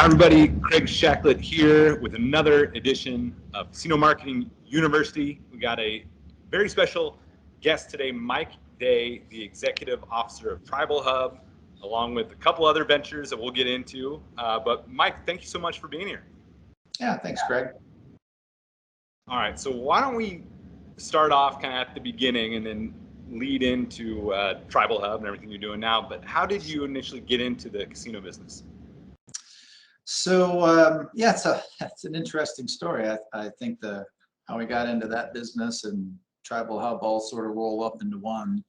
Hi everybody, Craig Shacklett here with another edition of Casino Marketing University. We got a very special guest today, Mike Day, the Executive Officer of TribalHub, along with a couple other ventures that we'll get into. But Mike, thank you so much for being here. Yeah, thanks, Craig. All right, so why don't we start off kind of at the beginning and then lead into TribalHub and everything you're doing now. But how did you initially get into the casino business? So yeah, it's an interesting story. I think how we got into that business and TribalHub all sort of roll up into one.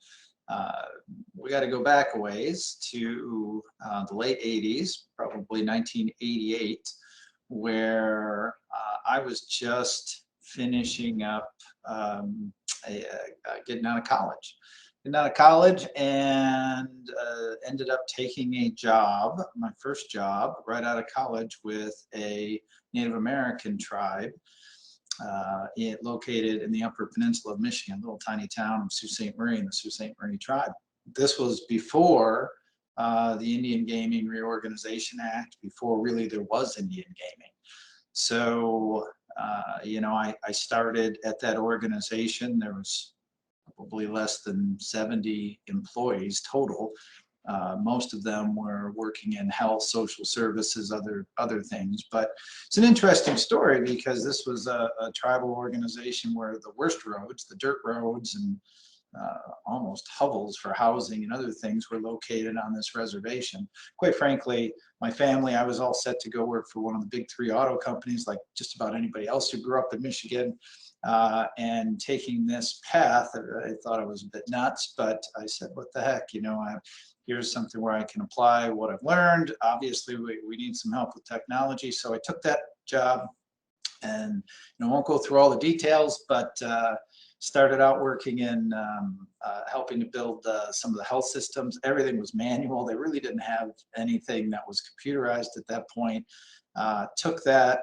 We got to go back a ways to the late 80s, probably 1988, where I was just finishing up getting out of college. And ended up taking a job, my first job, right out of college with a Native American tribe located in the Upper Peninsula of Michigan, a little tiny town of Sault Ste. Marie, and the Sault Ste. Marie tribe. This was before the Indian Gaming Reorganization Act, before really there was Indian gaming. So, you know, I started at that organization. There was probably less than 70 employees total. Most of them were working in health, social services, other things. But it's an interesting story because this was a tribal organization where the worst roads, the dirt roads and almost hovels for housing and other things were located on this reservation. Quite frankly, my family, I was all set to go work for one of the big three auto companies like just about anybody else who grew up in Michigan. And taking this path, I thought it was a bit nuts, but I said, what the heck, you know, here's something where I can apply what I've learned. Obviously, we need some help with technology. So I took that job and, you know, won't go through all the details, but started out working in helping to build some of the health systems. Everything was manual. They really didn't have anything that was computerized at that point. Took that.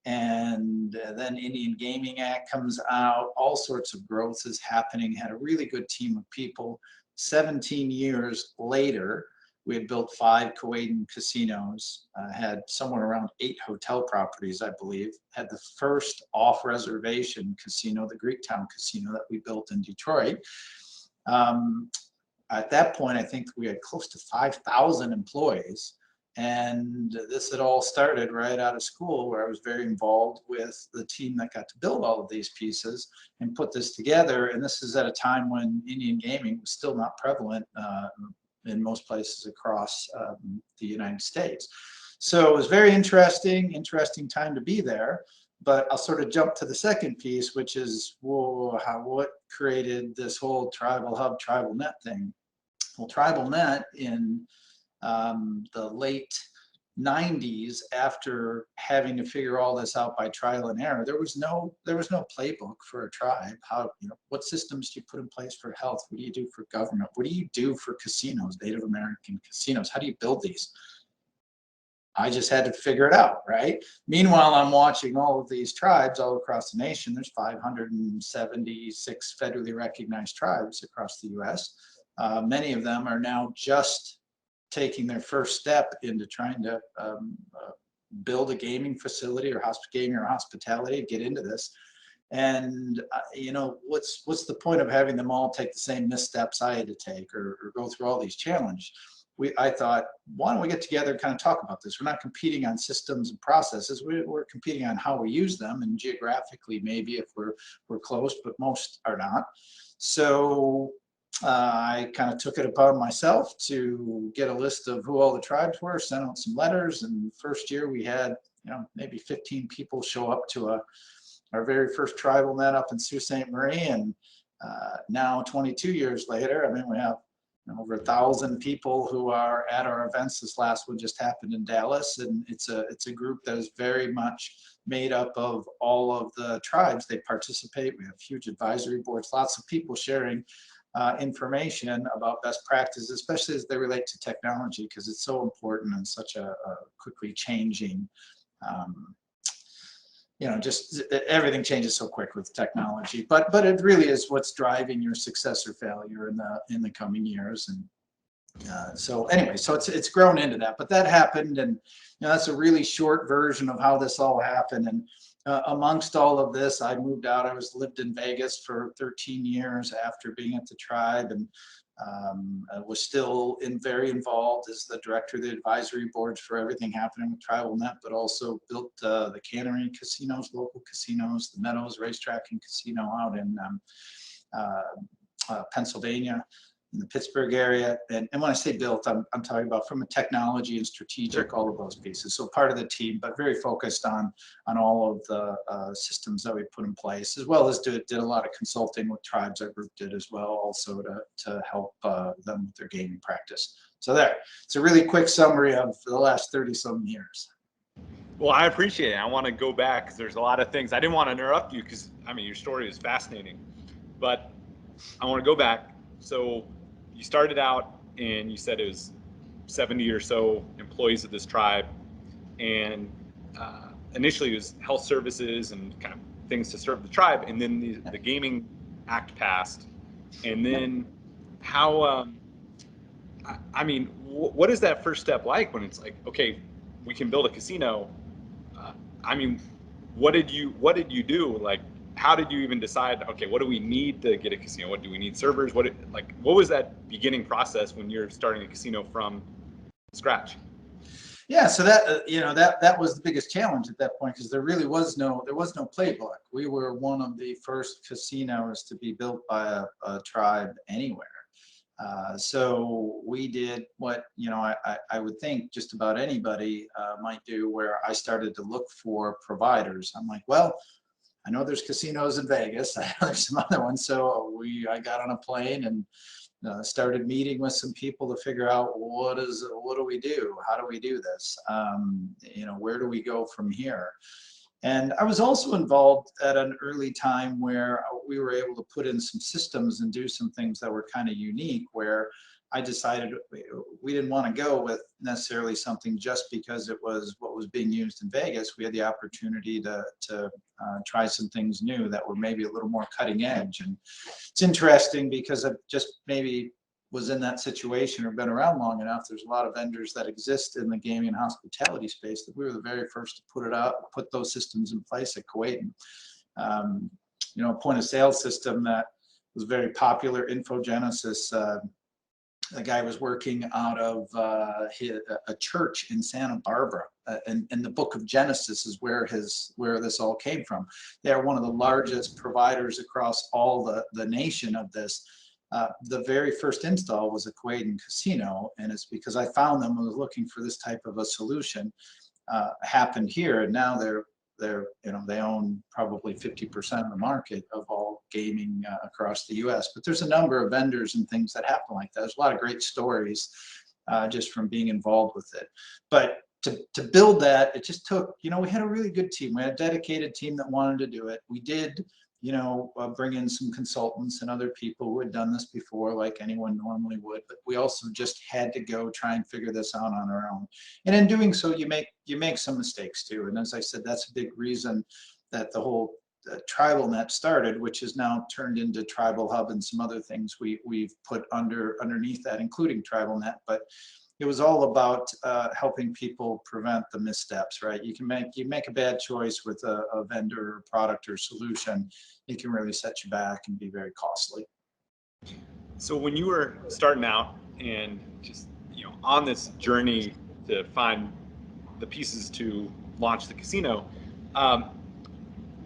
And then Indian Gaming Act comes out, all sorts of growth is happening, had a really good team of people. 17 years later, we had built 5 Kuwaitan casinos, had somewhere around 8 hotel properties, I believe, had the first off-reservation casino, the Greektown Casino that we built in Detroit. At that point, I think we had close to 5,000 employees. And this had all started right out of school, where I was very involved with the team that got to build all of these pieces and put this together. And this is at a time when Indian gaming was still not prevalent in most places across the United States. So it was very interesting time to be there. But I'll sort of jump to the second piece, which is what created this whole TribalHub, TribalNet thing. Well, TribalNet in the late 90s, after having to figure all this out by trial and error, there was no playbook for a tribe. How, you know, what systems do you put in place for health? What do you do for government? What do you do for casinos, Native American casinos? How do you build these? I just had to figure it out, right? Meanwhile, I'm watching all of these tribes all across the nation. There's 576 federally recognized tribes across the US. Many of them are now just taking their first step into trying to build a gaming facility or gaming or hospitality, get into this. And you know, what's the point of having them all take the same missteps I had to take or go through all these challenges? I thought, why don't we get together and kind of talk about this? We're not competing on systems and processes. We're competing on how we use them, and geographically maybe if we're close, but most are not. So I kind of took it upon myself to get a list of who all the tribes were, sent out some letters, and first year we had, you know, maybe 15 people show up to our very first TribalNet up in Sault Ste. Marie, and now 22 years later, I mean, we have over 1,000 people who are at our events. This last one just happened in Dallas, and it's a group that is very much made up of all of the tribes. They participate. We have huge advisory boards, lots of people sharing information about best practices, especially as they relate to technology, because it's so important and such a quickly changing, you know, just everything changes so quick with technology. But it really is what's driving your success or failure in the coming years. And So anyway, so it's grown into that, but that happened, and that's a really short version of how this all happened. And amongst all of this, I moved out. I lived in Vegas for 13 years after being at the Tribe, and I was still very involved as the director of the advisory boards for everything happening with TribalNet, but also built the Cannery casinos, local casinos, the Meadows Racetrack and Casino out in Pennsylvania, in the Pittsburgh area. And when I say built, I'm talking about from a technology and strategic, all of those pieces. So part of the team, but very focused on all of the systems that we put in place, as well as did a lot of consulting with tribes. Our group did as well, also to help them with their gaming practice. So it's a really quick summary of the last 30-some years. Well, I appreciate it. I want to go back because there's a lot of things. I didn't want to interrupt you because, I mean, your story is fascinating, but I want to go back. So you started out and you said it was 70 or so employees of this tribe, and initially it was health services and kind of things to serve the tribe, and then the Gaming Act passed, and then how, I mean, what is that first step like when it's like, okay, we can build a casino? I mean, what did you do? Like, how did you even decide, okay, what do we need to get a casino? What do we need servers? What was that beginning process when you're starting a casino from scratch? Yeah, so that that was the biggest challenge at that point, because there was no playbook. We were one of the first casinos to be built by a tribe anywhere. So we did what I would think just about anybody might do, where I started to look for providers. I'm like, well, I know there's casinos in Vegas. I know there's some other ones. So I got on a plane and started meeting with some people to figure out what do we do? How do we do this? Where do we go from here? And I was also involved at an early time where we were able to put in some systems and do some things that were kind of unique, where I decided we didn't want to go with necessarily something just because it was what was being used in Vegas. We had the opportunity to try some things new that were maybe a little more cutting edge. And it's interesting because I just maybe was in that situation or been around long enough. There's a lot of vendors that exist in the gaming and hospitality space that we were the very first to put those systems in place at Kuwait. A point of sale system that was very popular, Infogenesis. The guy was working out of a church in Santa Barbara, and the book of Genesis is where this all came from. They are one of the largest providers across all the nation of this. The very first install was a Kuwaitan casino, and it's because I found them and was looking for this type of a solution. Happened here, and now they own probably 50% of the market of all gaming across the U.S. But there's a number of vendors and things that happen like that. There's a lot of great stories just from being involved with it. But to build that, it just took, we had a really good team. We had a dedicated team that wanted to do it. We did, bring in some consultants and other people who had done this before, like anyone normally would. But we also just had to go try and figure this out on our own. And in doing so, you make some mistakes too. And as I said, that's a big reason that the whole TribalNet started, which is now turned into TribalHub and some other things we've put underneath that, including TribalNet. But it was all about helping people prevent the missteps, right? You make a bad choice with a vendor or product or solution, it can really set you back and be very costly. So when you were starting out and just on this journey to find the pieces to launch the casino,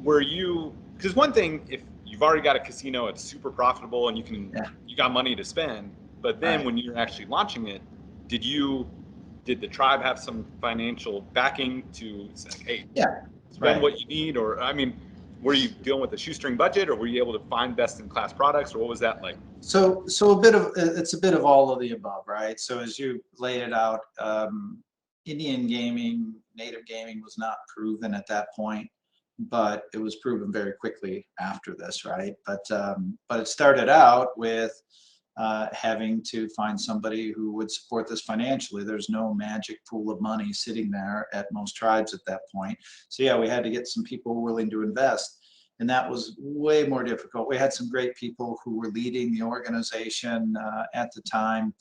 were you? Because one thing, if you've already got a casino, it's super profitable and you got money to spend. But then Right. when you're actually launching it, did the tribe have some financial backing to say, hey, spend what you need? Or, I mean, were you dealing with a shoestring budget, or were you able to find best in class products, or what was that like? So it's a bit of all of the above, right? So as you laid it out, Indian gaming, native gaming was not proven at that point, but it was proven very quickly after this, right? But it started out with having to find somebody who would support this financially. There's no magic pool of money sitting there at most tribes at that point. So yeah, we had to get some people willing to invest. And that was way more difficult. We had some great people who were leading the organization at the time.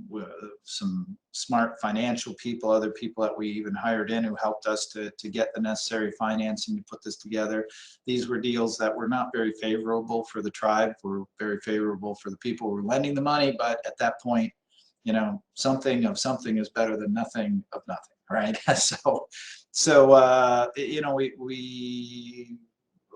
with some smart financial people, other people that we even hired in who helped us to get the necessary financing to put this together. These were deals that were not very favorable for the tribe, were very favorable for the people who were lending the money, but at that point, you know, something of something is better than nothing of nothing, right? So you know, we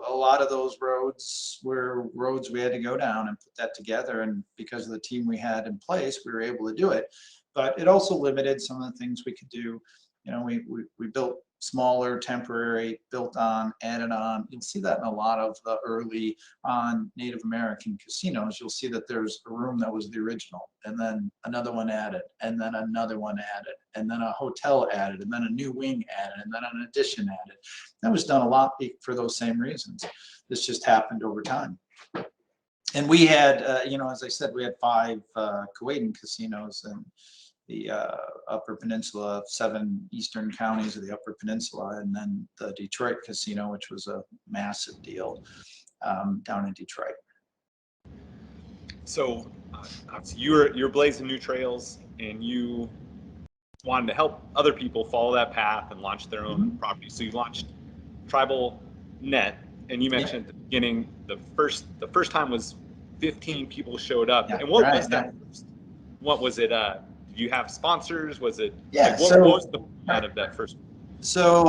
a lot of those roads were roads we had to go down and put that together, and because of the team we had in place, we were able to do it. But it also limited some of the things we could do. You know, we built smaller, temporary, built on, added on. You'll see that in a lot of the early on Native American casinos. You'll see that there's a room that was the original, and then another one added, and then another one added, and then a hotel added, and then a new wing added, and then an addition added. That was done a lot for those same reasons. This just happened over time. And we had, you know, as I said, we had 5 Kuwaitan casinos in the Upper Peninsula, 7 eastern counties of the Upper Peninsula, and then the Detroit casino, which was a massive deal down in Detroit. So you're blazing new trails, and you wanted to help other people follow that path and launch their own property. So you launched TribalNet, and you mentioned at the beginning the first time was 15 people showed up. And what was that first? What was it? Did you have sponsors? Was it? Like, what was the format of that first? So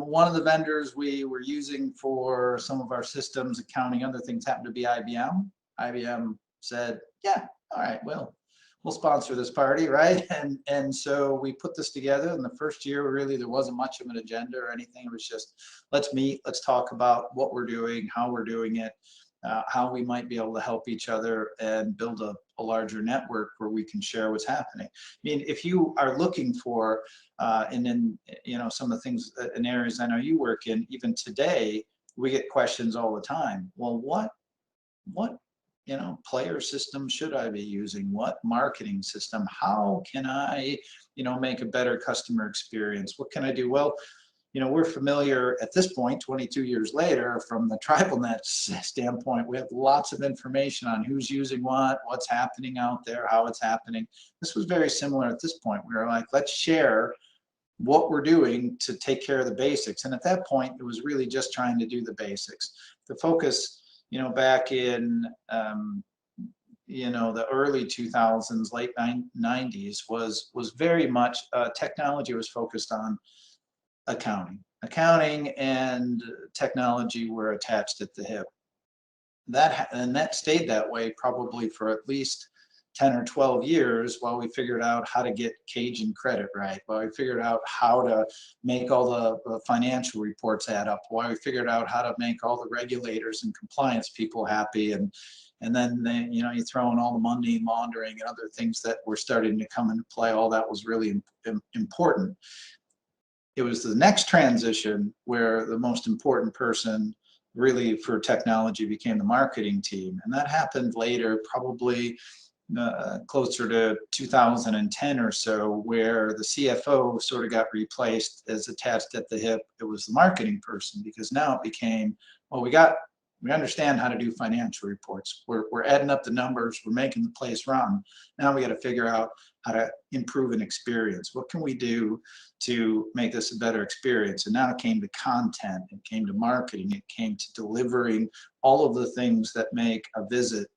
one of the vendors we were using for some of our systems, accounting, other things happened to be IBM. IBM said, yeah, all right, well, we'll sponsor this party, right? And so we put this together. In the first year, really, there wasn't much of an agenda or anything. It was just, let's meet, let's talk about what we're doing, how we're doing it, how we might be able to help each other and build a larger network where we can share what's happening. I mean, if you are looking for, and then, you know, some of the things in areas I know you work in, even today, we get questions all the time. Well, what you know, player system should I be using? What marketing system? How can I, you know, make a better customer experience? What can I do? Well, you know, we're familiar at this point, 22 years later, from the TribalNet standpoint, we have lots of information on who's using what, what's happening out there, how it's happening. This was very similar at this point. We were like, let's share what we're doing to take care of the basics. And at that point, it was really just trying to do the basics. The focus, you know, back in, you know, the early 2000s, late 90s was very much, technology was focused on accounting and technology were attached at the hip. That stayed that way probably for at least 10 or 12 years while we figured out how to get Cajun credit right, while we figured out how to make all the financial reports add up, while we figured out how to make all the regulators and compliance people happy, and then you know, you throw in all the money laundering and other things that were starting to come into play. All that was really important. It was the next transition where the most important person really for technology became the marketing team. And that happened later, probably closer to 2010 or so, where the CFO sort of got replaced as attached at the hip. It was the marketing person, because now it became, well, we understand how to do financial reports. We're adding up the numbers. We're making the place run. Now we got to figure out how to improve an experience. What can we do to make this a better experience? And now it came to content. It came to marketing. It came to delivering all of the things that make a visit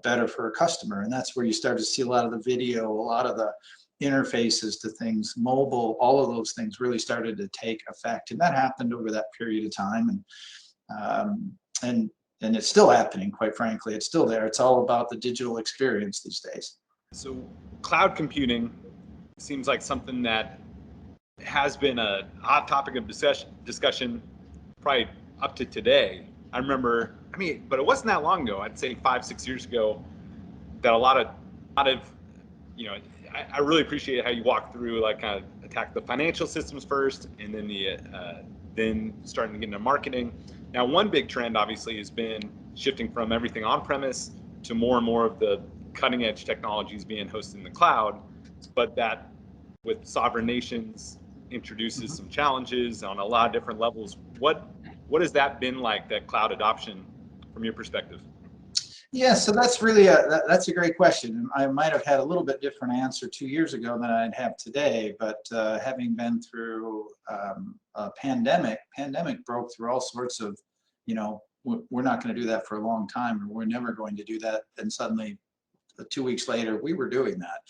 better for a customer. And that's where you start to see a lot of the video, a lot of the interfaces to things, mobile, all of those things really started to take effect. And that happened over that period of time. And it's still happening, quite frankly. It's still there. It's all about the digital experience these days. So cloud computing seems like something that has been a hot topic of discussion probably up to today. I remember, I mean, but it wasn't that long ago, I'd say 5-6 years ago, that a lot of, you know, I really appreciate how you walk through, like, kind of attack the financial systems first, and then then starting to get into marketing. Now, one big trend obviously has been shifting from everything on-premise to more and more of the cutting-edge technologies being hosted in the cloud, but that with sovereign nations introduces some challenges on a lot of different levels. What has that been like, that cloud adoption, from your perspective? Yeah, so that's really that's a great question. I might have had a little bit different answer 2 years ago than I'd have today, but having been through a pandemic broke through all sorts of, we're not going to do that for a long time, or we're never going to do that. And suddenly, 2 weeks later, we were doing that.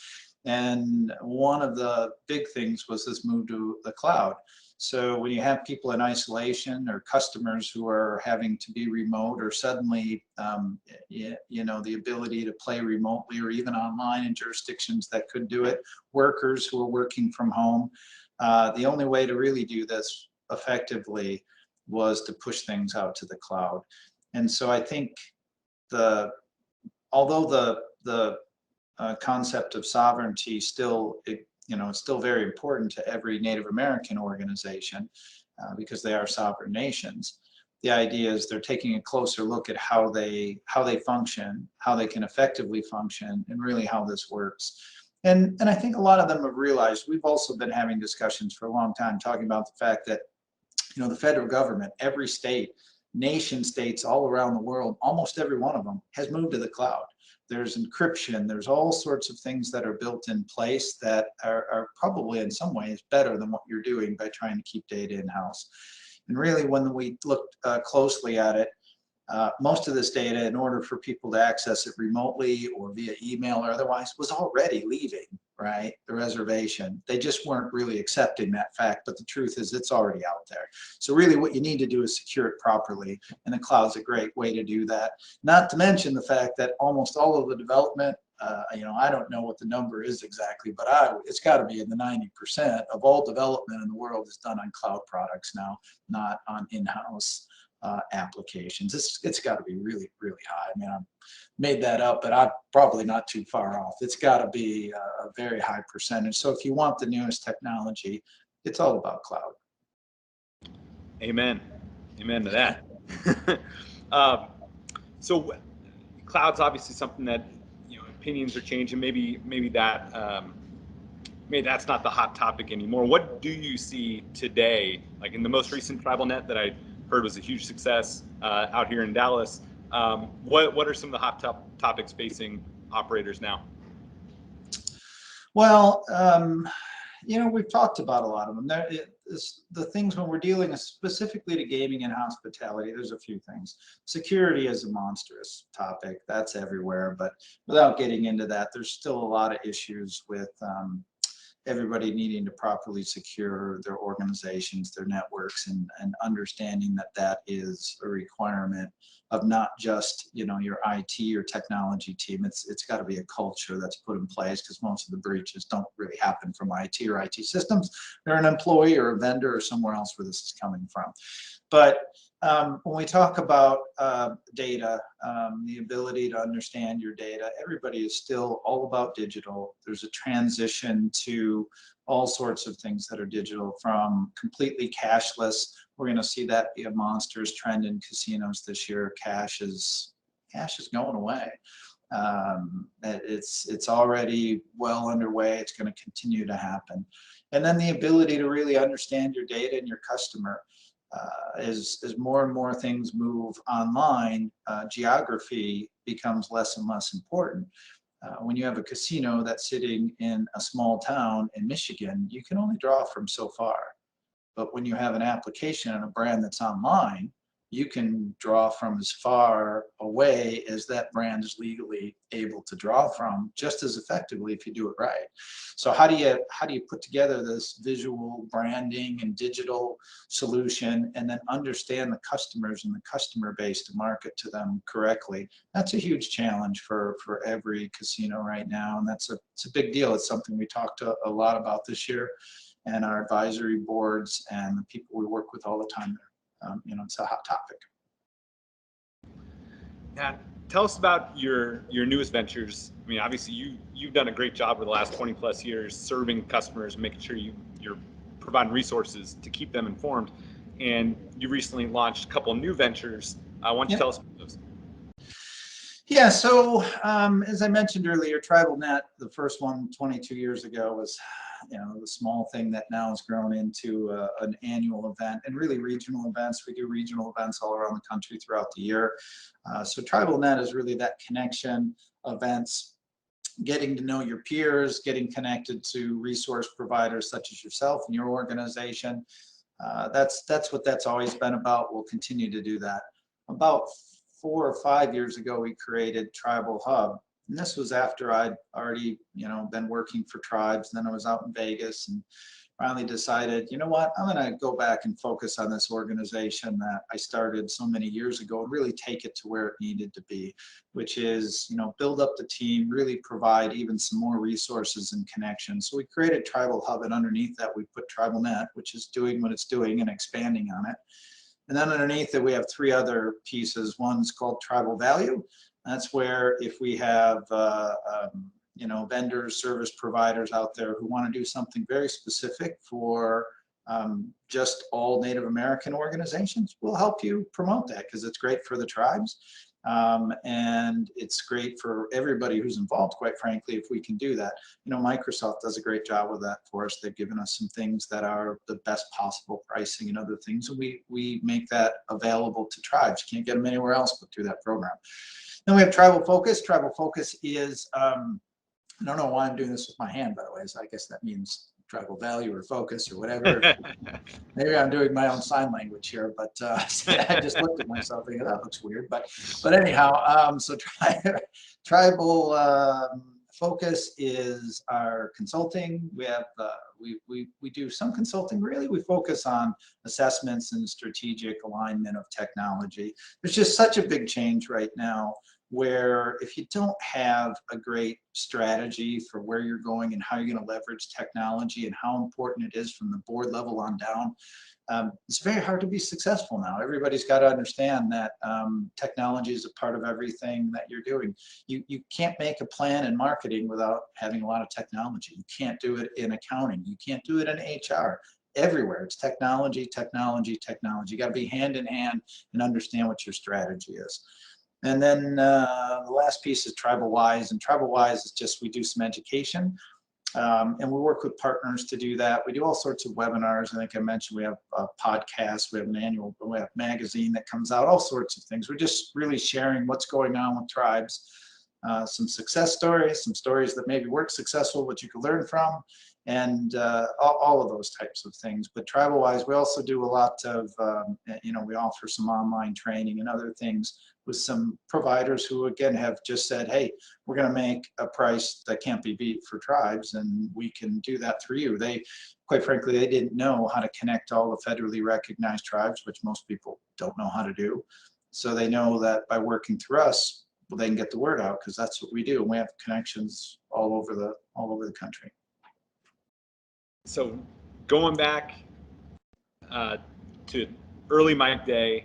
And one of the big things was this move to the cloud. So when you have people in isolation or customers who are having to be remote, or suddenly, the ability to play remotely or even online in jurisdictions that could do it, workers who are working from home, the only way to really do this effectively was to push things out to the cloud. And so I think although the concept of sovereignty still, it's still very important to every Native American organization because they are sovereign nations. The idea is they're taking a closer look at how they function, how they can effectively function, and really how this works. And I think a lot of them have realized, we've also been having discussions for a long time talking about the fact that, the federal government, every state, nation states all around the world, almost every one of them has moved to the cloud. There's encryption, there's all sorts of things that are built in place that are probably in some ways better than what you're doing by trying to keep data in-house. And really, when we looked closely at it, most of this data, in order for people to access it remotely or via email or otherwise, was already leaving, right, the reservation. They just weren't really accepting that fact, but the truth is it's already out there. So really what you need to do is secure it properly, and the cloud's a great way to do that. Not to mention the fact that almost all of the development, I don't know what the number is exactly, but it's got to be in the 90% of all development in the world is done on cloud products now, not on in-house applications. It's got to be really, really high. I mean, I made that up, but I'm probably not too far off. It's got to be a very high percentage. So if you want the newest technology, it's all about cloud. Amen. Amen to that. So cloud's obviously something that, opinions are changing. Maybe that's not the hot topic anymore. What do you see today, like in the most recent TribalNet that I heard was a huge success out here in Dallas? What are some of the hot topics facing operators now? Well, we've talked about a lot of them. The things when we're dealing specifically to gaming and hospitality, there's a few things. Security is a monstrous topic. That's everywhere. But without getting into that, there's still a lot of issues with everybody needing to properly secure their organizations, their networks, and understanding that is a requirement of not just your IT or technology team. It's got to be a culture that's put in place, because most of the breaches don't really happen from IT or IT systems. They're an employee or a vendor or somewhere else where this is coming from. But when we talk about data, the ability to understand your data, everybody is still all about digital. There's a transition to all sorts of things that are digital, from completely cashless. We're going to see that be a monstrous trend in casinos this year. Cash is going away. It's already well underway. It's going to continue to happen. And then the ability to really understand your data and your customer. As more and more things move online, geography becomes less and less important. When you have a casino that's sitting in a small town in Michigan, you can only draw from so far. But when you have an application and a brand that's online, you can draw from as far away as that brand is legally able to draw from, just as effectively if you do it right. So how do you put together this visual branding and digital solution, and then understand the customers and the customer base to market to them correctly? That's a huge challenge for every casino right now, and it's a big deal. It's something we talked a lot about this year, and our advisory boards and the people we work with all the time. It's a hot topic. Yeah, tell us about your newest ventures. I mean, obviously you've done a great job over the last 20 plus years serving customers, making sure you're providing resources to keep them informed. And you recently launched a couple of new ventures. Why don't you tell us about those? Yeah, so as I mentioned earlier, TribalNet, the first one 22 years ago, was the small thing that now has grown into an annual event, and really regional events. We do regional events all around the country throughout the year. So TribalNet is really that connection, events, getting to know your peers, getting connected to resource providers such as yourself and your organization. That's what that's always been about. We'll continue to do that. About 4 or 5 years ago, we created TribalHub. And this was after I'd already, been working for tribes. And then I was out in Vegas and finally decided, you know what, I'm going to go back and focus on this organization that I started so many years ago and really take it to where it needed to be, which is, build up the team, really provide even some more resources and connections. So we created TribalHub, and underneath that we put TribalNet, which is doing what it's doing and expanding on it. And then underneath it, we have 3 other pieces. One's called Tribal Value. That's where if we have, vendors, service providers out there who want to do something very specific for just all Native American organizations, we'll help you promote that because it's great for the tribes. And it's great for everybody who's involved, quite frankly, if we can do that. Microsoft does a great job with that for us. They've given us some things that are the best possible pricing and other things. And we make that available to tribes. You can't get them anywhere else but through that program. Then we have Tribal Focus. Tribal Focus is, I don't know why I'm doing this with my hand, by the way, so I guess that means tribal value or focus or whatever. Maybe I'm doing my own sign language here, but I just looked at myself thinking that looks weird. But anyhow, so Tribal Focus is our consulting. We have we do some consulting. Really, we focus on assessments and strategic alignment of technology. There's just such a big change right now, where if you don't have a great strategy for where you're going and how you're going to leverage technology and how important it is from the board level on down, it's very hard to be successful now. Everybody's got to understand that technology is a part of everything that you're doing. You can't make a plan in marketing without having a lot of technology. You can't do it in accounting. You can't do it in HR. Everywhere, it's technology, technology, technology. You got to be hand in hand and understand what your strategy is. And then the last piece is TribalWise, and TribalWise is just, we do some education, and we work with partners to do that. We do all sorts of webinars. I think I mentioned we have a podcast, we have we have a magazine that comes out, all sorts of things. We're just really sharing what's going on with tribes, some success stories, some stories that maybe weren't successful, what you could learn from, and all of those types of things. But TribalWise, we also do a lot of, we offer some online training and other things with some providers who, again, have just said, hey, we're going to make a price that can't be beat for tribes, and we can do that through you. They, quite frankly, they didn't know how to connect all the federally recognized tribes, which most people don't know how to do. So they know that by working through us, well, they can get the word out, because that's what we do. And we have connections all over the country. So going back to early Mike Day,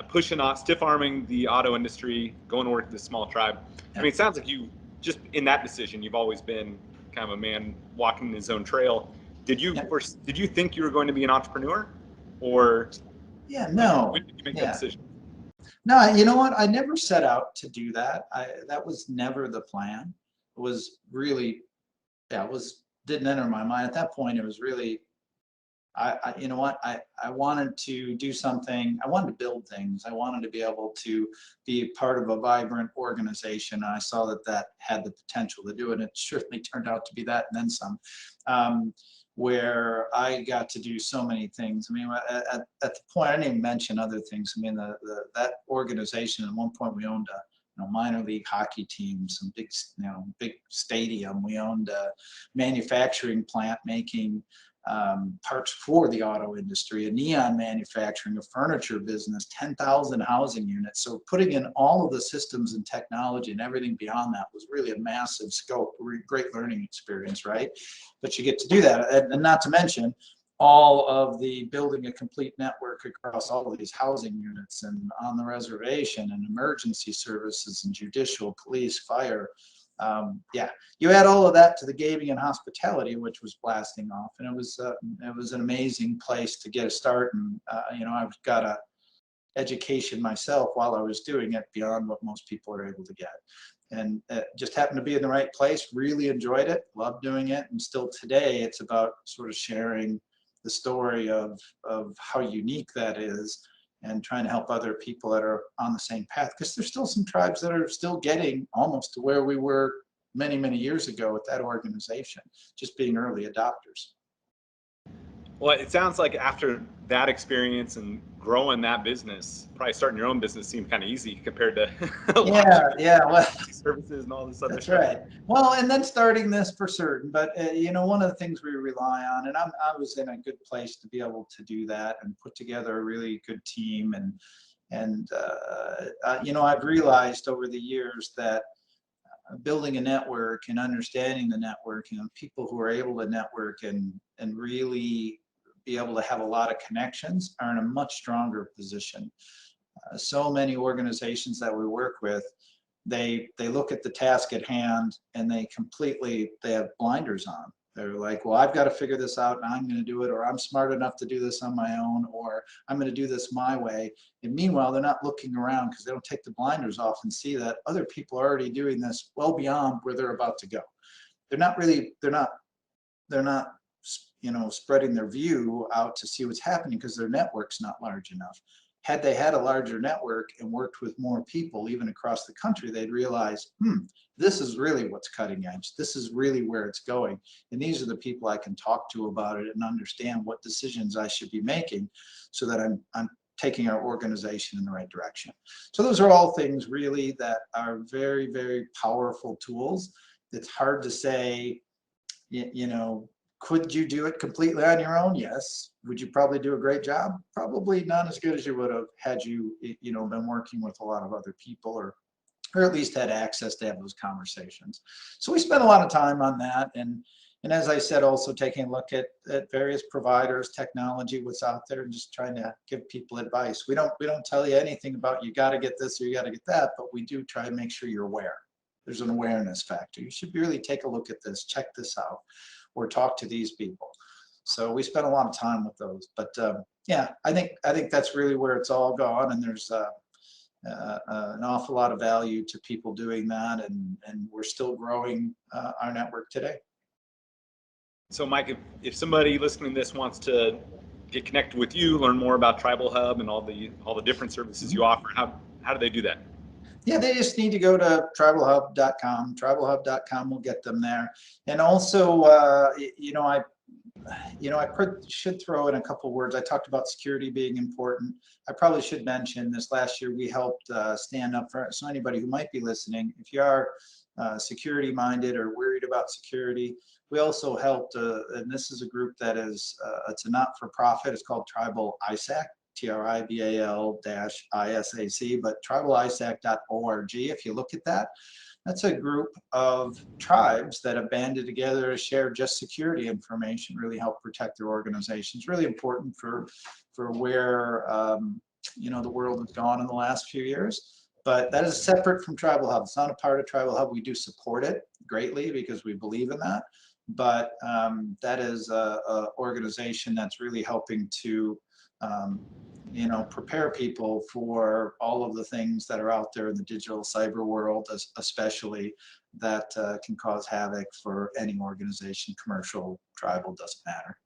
pushing off, stiff arming the auto industry, going to work with this small tribe. I mean, it sounds like you just in that decision, you've always been kind of a man walking his own trail. Did you think you were going to be an entrepreneur, or no? When did you make that decision? No, you know what? I never set out to do that. That was never the plan. It was really, didn't enter my mind at that point. It was really, you know what, I wanted to do something. I wanted to build things. I wanted to be able to be part of a vibrant organization. I saw that had the potential to do it. It certainly turned out to be that and then some, where I got to do so many things. I mean, at the point, I didn't even mention other things. I mean, that organization, at one point we owned a minor league hockey team, some big stadium. We owned a manufacturing plant making parts for the auto industry, a neon manufacturing, a furniture business, 10,000 housing units. So putting in all of the systems and technology and everything beyond that was really a massive scope, great learning experience, right? But you get to do that, and not to mention all of the building a complete network across all of these housing units and on the reservation and emergency services and judicial, police, fire. You add all of that to the gaming and hospitality, which was blasting off, and it was an amazing place to get a start. And I've got a education myself while I was doing it beyond what most people are able to get. just happened to be in the right place, really enjoyed it, loved doing it. And still today, it's about sort of sharing the story of how unique that is and trying to help other people that are on the same path. Because there's still some tribes that are still getting almost to where we were many, many years ago with that organization, just being early adopters. Well, it sounds like after that experience and growing that business, probably starting your own business seemed kind of easy compared to well, services and all this other that's stuff. right. Well, and then starting this for certain, but one of the things we rely on, and I was in a good place to be able to do that and put together a really good team, and I've realized over the years that building a network and understanding the network, people who are able to network and really be able to have a lot of connections are in a much stronger position. So many organizations that we work with, they look at the task at hand and they have blinders on. They're like, well, I've got to figure this out and I'm going to do it, or I'm smart enough to do this on my own, or I'm going to do this my way. And meanwhile, they're not looking around because they don't take the blinders off and see that other people are already doing this well beyond where they're about to go. They're not spreading their view out to see what's happening because their network's not large enough. Had they had a larger network and worked with more people, even across the country, they'd realize, this is really what's cutting edge. This is really where it's going. And these are the people I can talk to about it and understand what decisions I should be making so that I'm taking our organization in the right direction. So those are all things really that are very, very powerful tools. It's hard to say, could you do it completely on your own? Yes. Would you probably do a great job? Probably not as good as you would have had you, been working with a lot of other people, or at least had access to have those conversations. So we spent a lot of time on that. And as I said, also taking a look at various providers, technology, what's out there, and just trying to give people advice. We don't tell you anything about you got to get this or you got to get that, but we do try to make sure you're aware. There's an awareness factor. You should really take a look at this, check this out, or talk to these people. So we spent a lot of time with those. But yeah, I think that's really where it's all gone, and there's an awful lot of value to people doing that, and we're still growing our network today. So Mike, if somebody listening to this wants to get connected with you, learn more about TribalHub and all the different services you offer, how do they do that? Yeah, they just need to go to TribalHub.com. TribalHub.com will get them there. And also, I should throw in a couple words. I talked about security being important. I probably should mention this last year we helped stand up for, so anybody who might be listening, if you are security minded or worried about security, we also helped, and this is a group that is, it's a not-for-profit, it's called Tribal ISAC, TRIBAL-ISAC, but tribalisac.org. If you look at that, that's a group of tribes that have banded together to share just security information, really help protect their organizations. Really important for where the world has gone in the last few years. But that is separate from TribalHub. It's not a part of TribalHub. We do support it greatly because we believe in that. But that is a organization that's really helping to prepare people for all of the things that are out there in the digital cyber world, especially that can cause havoc for any organization, commercial, tribal, doesn't matter.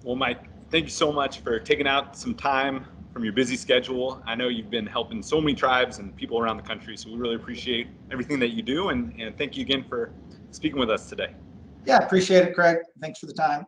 Well, Mike, thank you so much for taking out some time from your busy schedule. I know you've been helping so many tribes and people around the country, so we really appreciate everything that you do, and thank you again for speaking with us today. Yeah, appreciate it, Craig. Thanks for the time.